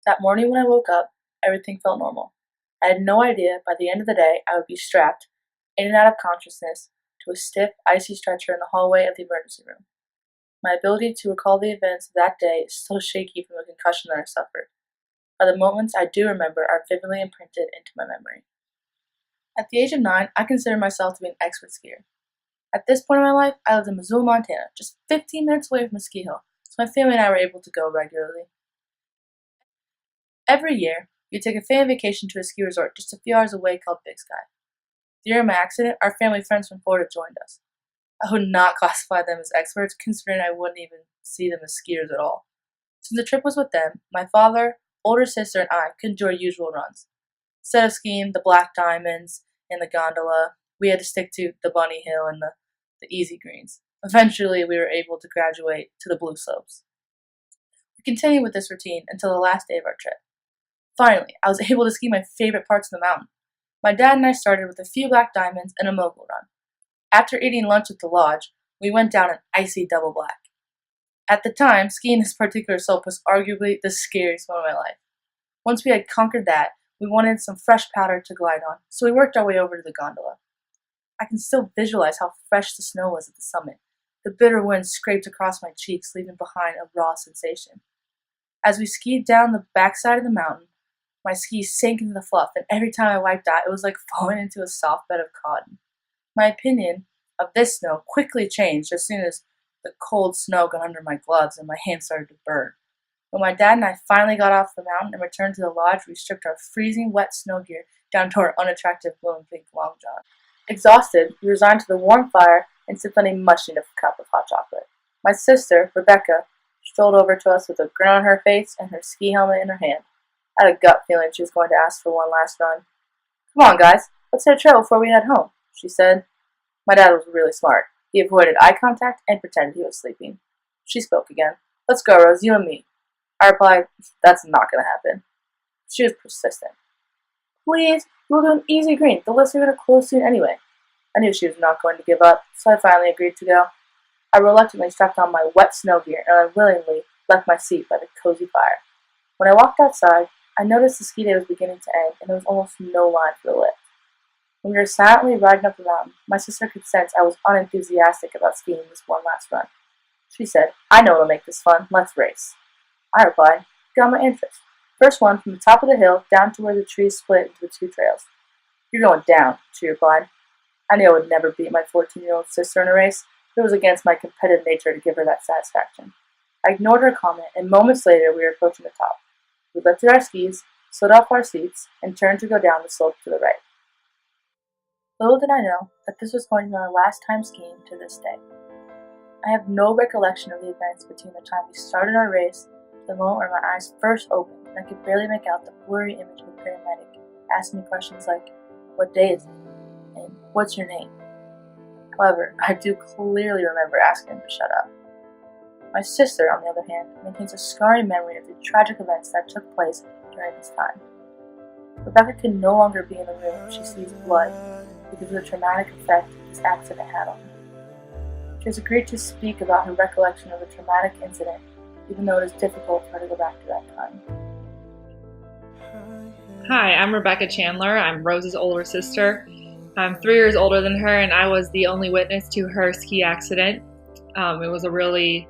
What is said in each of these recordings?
That morning when I woke up, everything felt normal. I had no idea by the end of the day I would be strapped, in and out of consciousness, to a stiff, icy stretcher in the hallway of the emergency room. My ability to recall the events of that day is still shaky from the concussion that I suffered, but the moments I do remember are vividly imprinted into my memory. At the age of 9, I considered myself to be an expert skier. At this point in my life, I lived in Missoula, Montana, just 15 minutes away from a ski hill, so my family and I were able to go regularly. Every year, we take a family vacation to a ski resort just a few hours away called Big Sky. The year of my accident, our family friends from Florida joined us. I would not classify them as experts, considering I wouldn't even see them as skiers at all. Since the trip was with them, my father, older sister, and I couldn't do our usual runs. Instead of skiing the Black Diamonds and the gondola, we had to stick to the Bunny Hill and the easy greens. Eventually, we were able to graduate to the blue slopes. We continued with this routine until the last day of our trip. Finally, I was able to ski my favorite parts of the mountain. My dad and I started with a few Black Diamonds and a mogul run. After eating lunch at the lodge, we went down an icy double black. At the time, skiing this particular slope was arguably the scariest moment of my life. Once we had conquered that, we wanted some fresh powder to glide on, so we worked our way over to the gondola. I can still visualize how fresh the snow was at the summit. The bitter wind scraped across my cheeks, leaving behind a raw sensation. As we skied down the backside of the mountain, my skis sank into the fluff, and every time I wiped out, it was like falling into a soft bed of cotton. My opinion of this snow quickly changed as soon as the cold snow got under my gloves and my hands started to burn. When my dad and I finally got off the mountain and returned to the lodge, we stripped our freezing wet snow gear down to our unattractive blue and pink long john. Exhausted, we resigned to the warm fire and sipped on a much-needed cup of hot chocolate. My sister, Rebecca, strolled over to us with a grin on her face and her ski helmet in her hand. I had a gut feeling she was going to ask for one last run. "Come on, guys, let's hit a trail before we head home," she said. My dad was really smart. He avoided eye contact and pretended he was sleeping. She spoke again. "Let's go, Rose, you and me." I replied, "That's not going to happen." She was persistent. "Please, we'll do an easy green. The lifts are going to close soon anyway." I knew she was not going to give up, so I finally agreed to go. I reluctantly strapped on my wet snow gear and unwillingly left my seat by the cozy fire. When I walked outside, I noticed the ski day was beginning to end, and there was almost no line for the lift. When we were silently riding up the mountain, my sister could sense I was unenthusiastic about skiing this one last run. She said, "I know what'll make this fun. Let's race." I replied, "Got my interest. First one from the top of the hill down to where the trees split into the two trails." "You're going down," she replied. I knew I would never beat my 14-year-old sister in a race, but it was against my competitive nature to give her that satisfaction. I ignored her comment, and moments later we were approaching the top. We lifted our skis, slid off our seats, and turned to go down the slope to the right. Little did I know that this was going to be my last time skiing to this day. I have no recollection of the events between the time we started our race to the moment where my eyes first opened and I could barely make out the blurry image of a paramedic asking me questions like, "What day is it?" and "What's your name?" However, I do clearly remember asking him to shut up. My sister, on the other hand, maintains a scarring memory of the tragic events that took place during this time. Rebecca can no longer be in the room when she sees blood because of the traumatic effect this accident had on her. She has agreed to speak about her recollection of the traumatic incident, even though it is difficult for her to go back to that time. Hi, I'm Rebecca Chandler. I'm Rose's older sister. I'm 3 years older than her, and I was the only witness to her ski accident. It was a really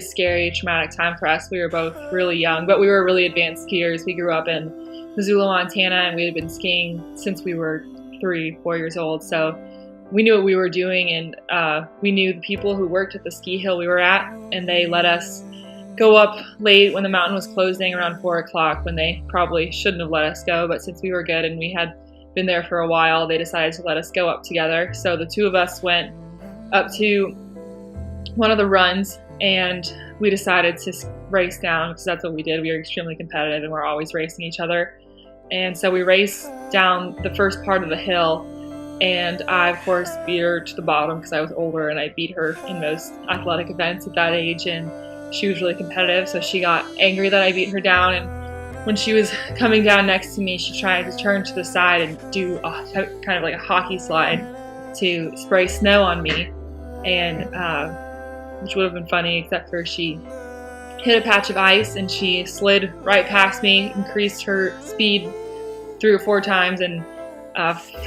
scary, traumatic time for us. We were both really young, but we were really advanced skiers. We grew up in Missoula, Montana, and we had been skiing since we were 3-4 years old. So we knew what we were doing, and we knew the people who worked at the ski hill we were at, and they let us go up late when the mountain was closing around 4 o'clock when they probably shouldn't have let us go. But since we were good and we had been there for a while, they decided to let us go up together. So the two of us went up to one of the runs, and we decided to race down because that's what we did. We were extremely competitive and we're always racing each other. And so we raced down the first part of the hill, and I, of course, beat her to the bottom because I was older and I beat her in most athletic events at that age, and she was really competitive, so she got angry that I beat her down, and when she was coming down next to me, she tried to turn to the side and do kind of like a hockey slide to spray snow on me, and which would have been funny, except for she hit a patch of ice and she slid right past me, increased her speed 3 or 4 times, and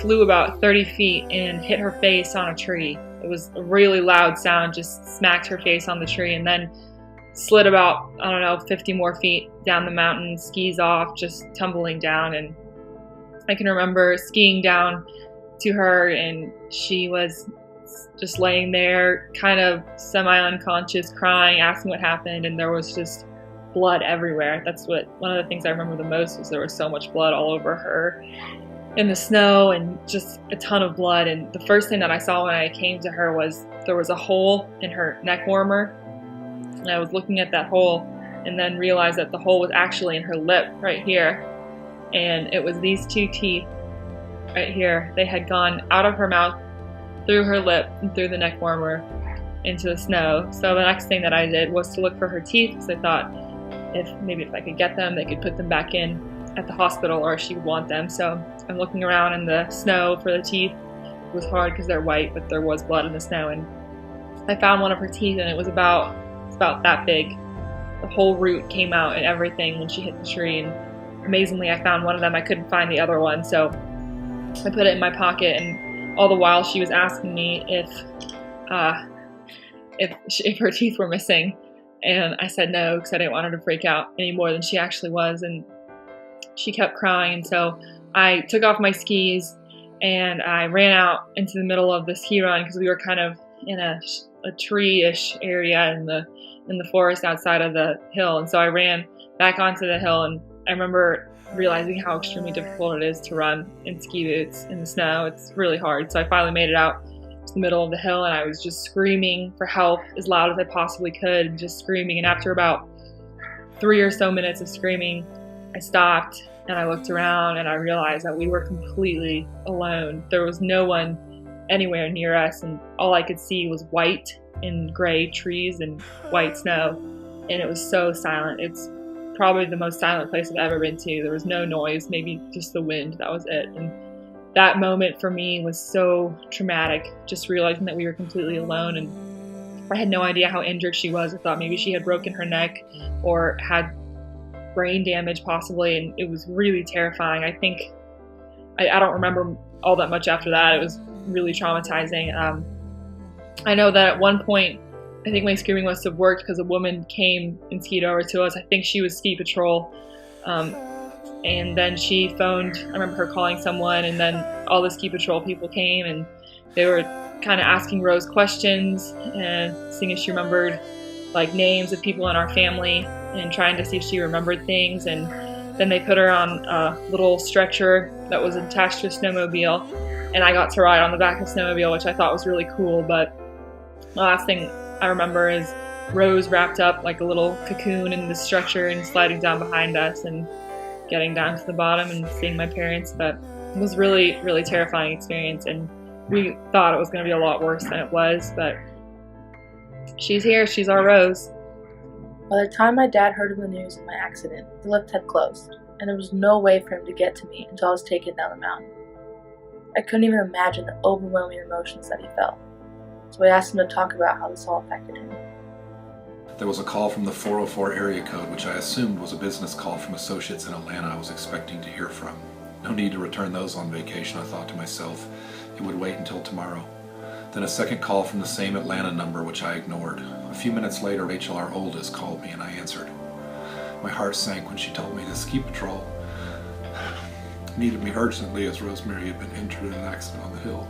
flew about 30 feet and hit her face on a tree. It was a really loud sound, just smacked her face on the tree, and then slid about, 50 more feet down the mountain, skis off, just tumbling down. And I can remember skiing down to her, and she was just laying there, kind of semi-unconscious, crying, asking what happened, and there was just blood everywhere. That's one of the things I remember the most, was there was so much blood all over her in the snow, and just a ton of blood. And the first thing that I saw when I came to her was there was a hole in her neck warmer, and I was looking at that hole and then realized that the hole was actually in her lip right here, and it was these 2 teeth right here. They had gone out of her mouth, through her lip, and through the neck warmer into the snow. So the next thing that I did was to look for her teeth, because I thought if I could get them, they could put them back in at the hospital, or she would want them. So I'm looking around in the snow for the teeth. It was hard because they're white, but there was blood in the snow, and I found one of her teeth, and it was about that big. The whole root came out and everything when she hit the tree, and amazingly I found one of them. I couldn't find the other one, so I put it in my pocket, and all the while she was asking me if her teeth were missing, and I said no, because I didn't want her to freak out any more than she actually was. And she kept crying, and so I took off my skis and I ran out into the middle of the ski run, because we were kind of in a tree-ish area in the forest outside of the hill. And so I ran back onto the hill, and I remember realizing how extremely difficult it is to run in ski boots in the snow. It's really hard. So I finally made it out to the middle of the hill, and I was just screaming for help as loud as I possibly could, and just screaming. And after about 3 or so minutes of screaming, I stopped and I looked around, and I realized that we were completely alone. There was no one anywhere near us, and all I could see was white and gray trees and white snow, and it was so silent. It's probably the most silent place I've ever been to. There was no noise, maybe just the wind. That was it. And that moment for me was so traumatic, just realizing that we were completely alone. And I had no idea how injured she was. I thought maybe she had broken her neck or had brain damage possibly, and it was really terrifying. I think I don't remember all that much after that. It was really traumatizing. I know that at one point, I think my screaming must have worked, because a woman came and skied over to us. I think she was ski patrol. And then she phoned, I remember her calling someone, and then all the ski patrol people came, and they were kind of asking Rose questions and seeing if she remembered like names of people in our family, and trying to see if she remembered things. And then they put her on a little stretcher that was attached to a snowmobile, and I got to ride on the back of the snowmobile, which I thought was really cool. But the last thing I remember is Rose wrapped up like a little cocoon in the stretcher and sliding down behind us and getting down to the bottom and seeing my parents. But it was really, really terrifying experience, and we thought it was going to be a lot worse than it was. But she's here. She's our Rose. By the time my dad heard of the news of my accident, the lift had closed, and there was no way for him to get to me until I was taken down the mountain. I couldn't even imagine the overwhelming emotions that he felt, so I asked him to talk about how this all affected him. There was a call from the 404 area code, which I assumed was a business call from associates in Atlanta I was expecting to hear from. No need to return those on vacation, I thought to myself. It would wait until tomorrow. Then a second call from the same Atlanta number, which I ignored. A few minutes later, Rachel, our oldest, called me, and I answered. My heart sank when she told me the ski patrol needed me urgently, as Rosemary had been injured in an accident on the hill.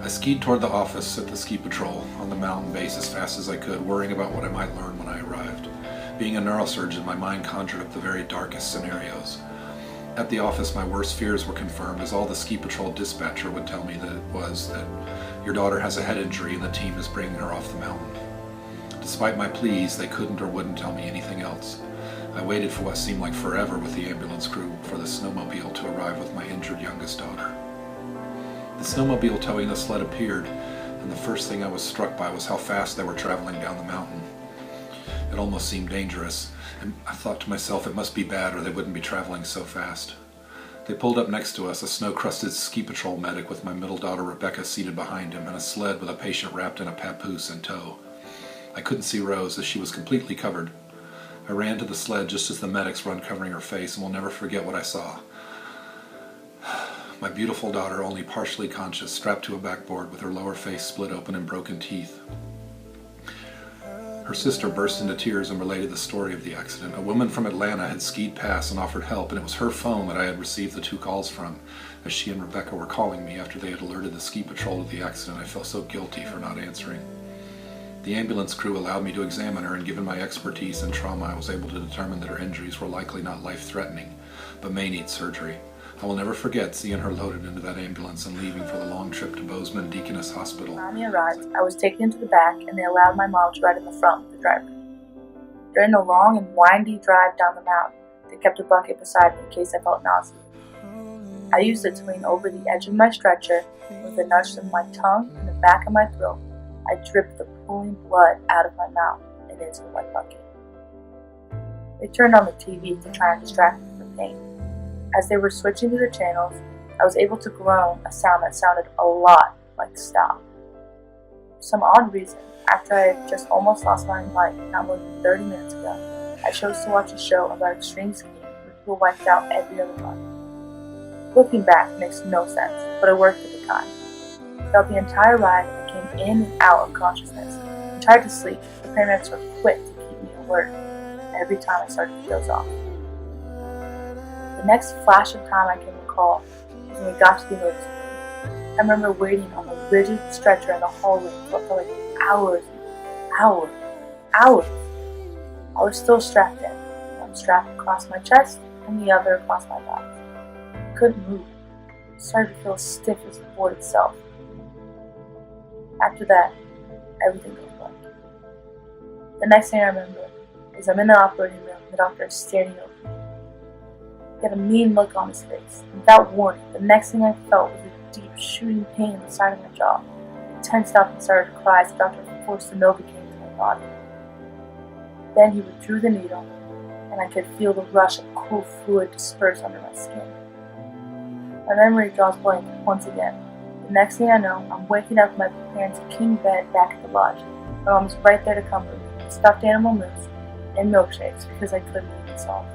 I skied toward the office at the ski patrol on the mountain base as fast as I could, worrying about what I might learn when I arrived. Being a neurosurgeon, my mind conjured up the very darkest scenarios. At the office, my worst fears were confirmed, as all the ski patrol dispatcher would tell me that your daughter has a head injury and the team is bringing her off the mountain. Despite my pleas, they couldn't or wouldn't tell me anything else. I waited for what seemed like forever with the ambulance crew for the snowmobile to arrive with my injured youngest daughter. The snowmobile towing the sled appeared, and the first thing I was struck by was how fast they were traveling down the mountain. It almost seemed dangerous, and I thought to myself it must be bad or they wouldn't be traveling so fast. They pulled up next to us, a snow-crusted ski patrol medic with my middle daughter Rebecca seated behind him, and a sled with a patient wrapped in a papoose in tow. I couldn't see Rose as she was completely covered. I ran to the sled just as the medics were uncovering her face, and will never forget what I saw. My beautiful daughter, only partially conscious, strapped to a backboard with her lower face split open and broken teeth. Her sister burst into tears and related the story of the accident. A woman from Atlanta had skied past and offered help, and it was her phone that I had received the 2 calls from. As she and Rebecca were calling me after they had alerted the ski patrol of the accident, I felt so guilty for not answering. The ambulance crew allowed me to examine her, and given my expertise in trauma, I was able to determine that her injuries were likely not life-threatening, but may need surgery. I will never forget seeing her loaded into that ambulance and leaving for the long trip to Bozeman Deaconess Hospital. When Mommy arrived, I was taken into the back, and they allowed my mom to ride in the front with the driver. During the long and windy drive down the mountain, they kept a bucket beside me in case I felt nauseous. I used it to lean over the edge of my stretcher, and with a nudge of my tongue and the back of my throat, I dripped the pooling blood out of my mouth and into the wet bucket. They turned on the TV to try and distract me from pain. As they were switching to the channels, I was able to groan a sound that sounded a lot like stop. For some odd reason, after I had just almost lost my life not more than 30 minutes ago, I chose to watch a show about extreme skiing where people wiped out every other month. Looking back makes no sense, but it worked at the time. Throughout the entire ride, I came in and out of consciousness and tried to sleep. The paramedics were quick to keep me alert every time I started to doze off. The next flash of time I can recall is when we got to the emergency room. I remember waiting on the rigid stretcher in the hallway for what felt like hours. I was still strapped in. One strap across my chest and the other across my back. I couldn't move. I started to feel as stiff as the board itself. After that, everything goes blank. The next thing I remember is I'm in the operating room and the doctor is standing over me. He had a mean look on his face. Without warning, the next thing I felt was a deep shooting pain in the side of my jaw. I tensed up and started to cry as the doctor forced the Novocaine into my body. Then he withdrew the needle, and I could feel the rush of cool fluid disperse under my skin. My memory draws blank once again. The next thing I know, I'm waking up in my parents' king bed back at the lodge. My mom was right there to comfort me, with stuffed animal moose and milkshakes because I couldn't even solve it.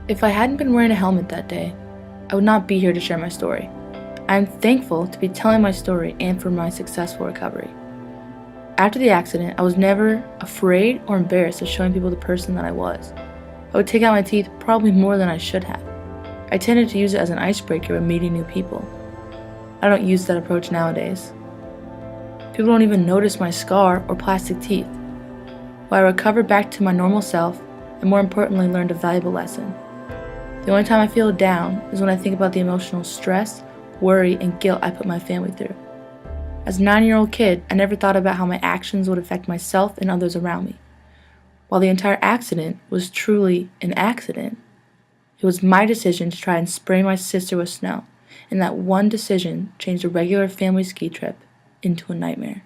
If I hadn't been wearing a helmet that day, I would not be here to share my story. I am thankful to be telling my story and for my successful recovery. After the accident, I was never afraid or embarrassed of showing people the person that I was. I would take out my teeth probably more than I should have. I tended to use it as an icebreaker when meeting new people. I don't use that approach nowadays. People don't even notice my scar or plastic teeth. While I recovered back to my normal self, and more importantly learned a valuable lesson. The only time I feel down is when I think about the emotional stress, worry, and guilt I put my family through. As a 9-year-old kid, I never thought about how my actions would affect myself and others around me. While the entire accident was truly an accident, it was my decision to try and spray my sister with snow, and that one decision changed a regular family ski trip into a nightmare.